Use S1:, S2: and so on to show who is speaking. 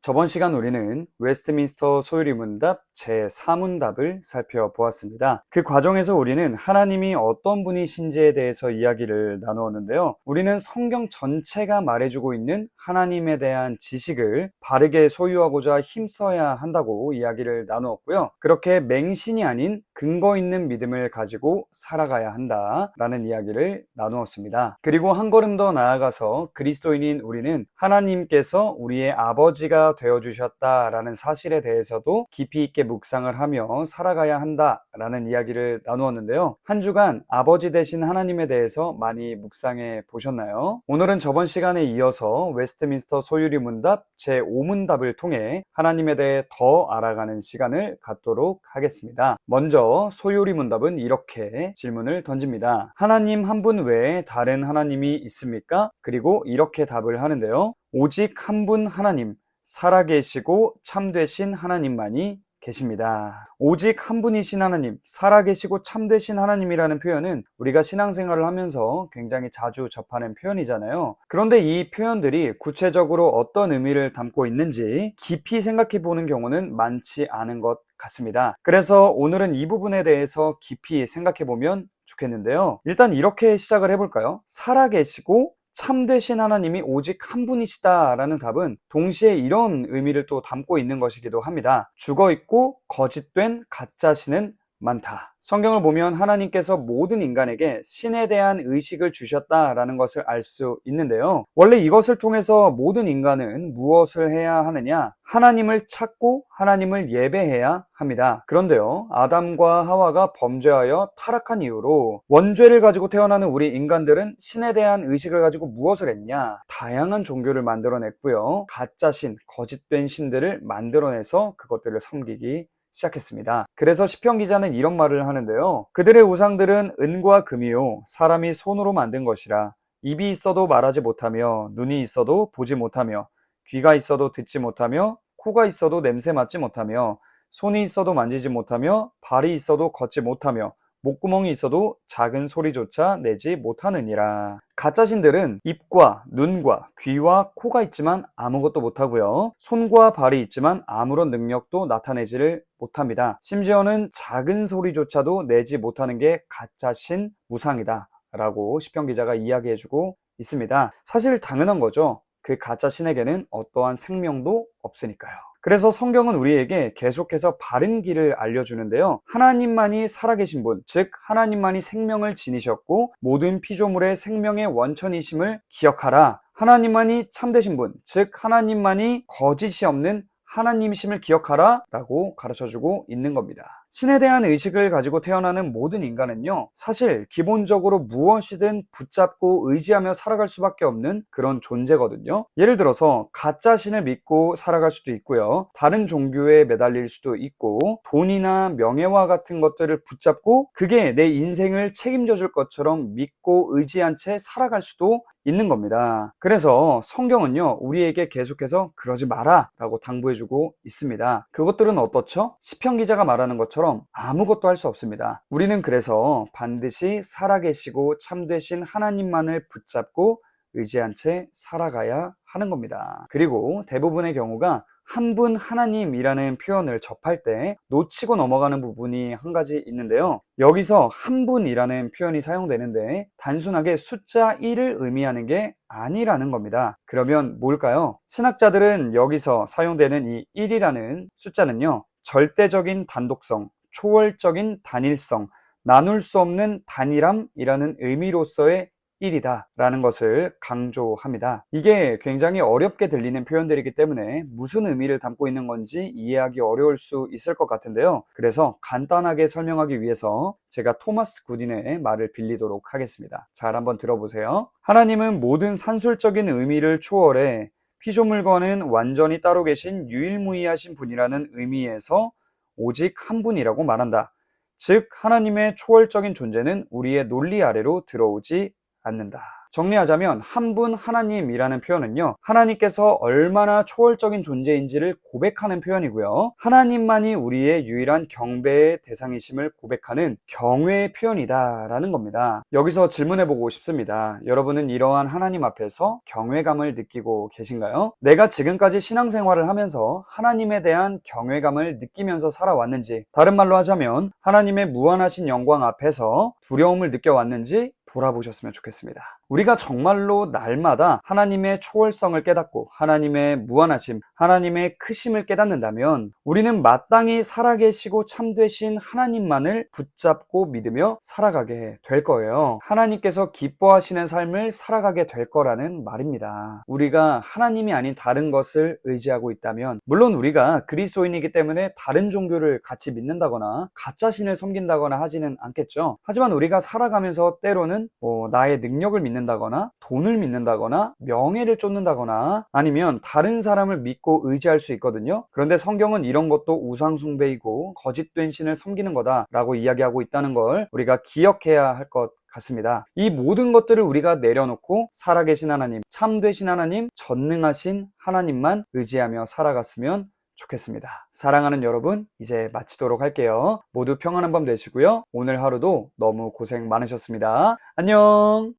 S1: 저번 시간 우리는 웨스트민스터 소유리 문답 제4문답을 살펴보았습니다. 그 과정에서 우리는 하나님이 어떤 분이신지에 대해서 이야기를 나누었는데요. 우리는 성경 전체가 말해주고 있는 하나님에 대한 지식을 바르게 소유하고자 힘써야 한다고 이야기를 나누었고요. 그렇게 맹신이 아닌 근거 있는 믿음을 가지고 살아가야 한다라는 이야기를 나누었습니다. 그리고 한 걸음 더 나아가서 그리스도인인 우리는 하나님께서 우리의 아버지가 되어주셨다라는 사실에 대해서도 깊이 있게 묵상을 하며 살아가야 한다라는 이야기를 나누었는데요. 한 주간 아버지 되신 하나님에 대해서 많이 묵상해 보셨나요? 오늘은 저번 시간에 이어서 웨스트민스터 소유리 문답 제5문답을 통해 하나님에 대해 더 알아가는 시간을 갖도록 하겠습니다. 먼저 소유리 문답은 이렇게 질문을 던집니다. 하나님 한 분 외에 다른 하나님이 있습니까? 그리고 이렇게 답을 하는데요. 오직 한 분 하나님, 살아계시고 참되신 하나님만이 계십니다. 오직 한 분이신 하나님, 살아계시고 참되신 하나님이라는 표현은 우리가 신앙생활을 하면서 굉장히 자주 접하는 표현이잖아요. 그런데 이 표현들이 구체적으로 어떤 의미를 담고 있는지 깊이 생각해 보는 경우는 많지 않은 것 같습니다. 그래서 오늘은 이 부분에 대해서 깊이 생각해 보면 좋겠는데요. 일단 이렇게 시작을 해볼까요? 살아계시고 참되신 하나님이 오직 한 분이시다라는 답은 동시에 이런 의미를 또 담고 있는 것이기도 합니다. 죽어있고 거짓된 가짜신은 많다. 성경을 보면 하나님께서 모든 인간에게 신에 대한 의식을 주셨다라는 것을 알 수 있는데요. 원래 이것을 통해서 모든 인간은 무엇을 해야 하느냐? 하나님을 찾고 하나님을 예배해야 합니다. 그런데요, 아담과 하와가 범죄하여 타락한 이후로 원죄를 가지고 태어나는 우리 인간들은 신에 대한 의식을 가지고 무엇을 했냐? 다양한 종교를 만들어냈고요. 가짜신, 거짓된 신들을 만들어내서 그것들을 섬기기 시작했습니다. 그래서 시편 기자는 이런 말을 하는데요. 그들의 우상들은 은과 금이요 사람이 손으로 만든 것이라. 입이 있어도 말하지 못하며 눈이 있어도 보지 못하며 귀가 있어도 듣지 못하며 코가 있어도 냄새 맡지 못하며 손이 있어도 만지지 못하며 발이 있어도 걷지 못하며 목구멍이 있어도 작은 소리조차 내지 못하느니라. 가짜신들은 입과 눈과 귀와 코가 있지만 아무것도 못하고요. 손과 발이 있지만 아무런 능력도 나타내지를 못합니다. 심지어는 작은 소리조차도 내지 못하는 게 가짜신 우상이다 라고 시편 기자가 이야기해주고 있습니다. 사실 당연한 거죠. 그 가짜신에게는 어떠한 생명도 없으니까요. 그래서 성경은 우리에게 계속해서 바른 길을 알려주는데요. 하나님만이 살아계신 분, 즉 하나님만이 생명을 지니셨고 모든 피조물의 생명의 원천이심을 기억하라. 하나님만이 참되신 분, 즉 하나님만이 거짓이 없는 하나님이심을 기억하라 라고 가르쳐주고 있는 겁니다. 신에 대한 의식을 가지고 태어나는 모든 인간은요, 사실 기본적으로 무엇이든 붙잡고 의지하며 살아갈 수밖에 없는 그런 존재거든요. 예를 들어서 가짜 신을 믿고 살아갈 수도 있고요, 다른 종교에 매달릴 수도 있고, 돈이나 명예와 같은 것들을 붙잡고 그게 내 인생을 책임져 줄 것처럼 믿고 의지한 채 살아갈 수도 있는 겁니다. 그래서 성경은요, 우리에게 계속해서 그러지 마라 라고 당부해주고 있습니다. 그것들은 어떻죠? 시편 기자가 말하는 것처럼 아무것도 할 수 없습니다. 우리는 그래서 반드시 살아계시고 참되신 하나님만을 붙잡고 의지한 채 살아가야 하는 겁니다. 그리고 대부분의 경우가 한 분 하나님이라는 표현을 접할 때 놓치고 넘어가는 부분이 한 가지 있는데요. 여기서 한 분이라는 표현이 사용되는데 단순하게 숫자 1을 의미하는 게 아니라는 겁니다. 그러면 뭘까요? 신학자들은 여기서 사용되는 이 1이라는 숫자는요, 절대적인 단독성, 초월적인 단일성, 나눌 수 없는 단일함이라는 의미로서의 1이다 라는 것을 강조합니다. 이게 굉장히 어렵게 들리는 표현들이기 때문에 무슨 의미를 담고 있는 건지 이해하기 어려울 수 있을 것 같은데요. 그래서 간단하게 설명하기 위해서 제가 토마스 굿인의 말을 빌리도록 하겠습니다. 잘 한번 들어보세요. 하나님은 모든 산술적인 의미를 초월해 피조물과는 완전히 따로 계신 유일무이하신 분이라는 의미에서 오직 한 분이라고 말한다. 즉 하나님의 초월적인 존재는 우리의 논리 아래로 들어오지 않는다. 정리하자면 한 분 하나님이라는 표현은요, 하나님께서 얼마나 초월적인 존재인지를 고백하는 표현이고요, 하나님만이 우리의 유일한 경배의 대상이심을 고백하는 경외의 표현이다 라는 겁니다. 여기서 질문해보고 싶습니다. 여러분은 이러한 하나님 앞에서 경외감을 느끼고 계신가요? 내가 지금까지 신앙생활을 하면서 하나님에 대한 경외감을 느끼면서 살아왔는지, 다른 말로 하자면 하나님의 무한하신 영광 앞에서 두려움을 느껴왔는지 돌아보셨으면 좋겠습니다. 우리가 정말로 날마다 하나님의 초월성을 깨닫고 하나님의 무한하심, 하나님의 크심을 깨닫는다면 우리는 마땅히 살아계시고 참되신 하나님만을 붙잡고 믿으며 살아가게 될 거예요. 하나님께서 기뻐하시는 삶을 살아가게 될 거라는 말입니다. 우리가 하나님이 아닌 다른 것을 의지하고 있다면, 물론 우리가 그리스도인이기 때문에 다른 종교를 같이 믿는다거나 가짜 신을 섬긴다거나 하지는 않겠죠. 하지만 우리가 살아가면서 때로는 나의 능력을 믿는다거나 돈을 믿는다거나 명예를 쫓는다거나 아니면 다른 사람을 믿고 의지할 수 있거든요. 그런데 성경은 이런 것도 우상숭배이고 거짓된 신을 섬기는 거다라고 이야기하고 있다는 걸 우리가 기억해야 할 것 같습니다. 이 모든 것들을 우리가 내려놓고 살아계신 하나님, 참되신 하나님, 전능하신 하나님만 의지하며 살아갔으면 좋겠습니다. 사랑하는 여러분, 이제 마치도록 할게요. 모두 평안한 밤 되시고요. 오늘 하루도 너무 고생 많으셨습니다. 안녕.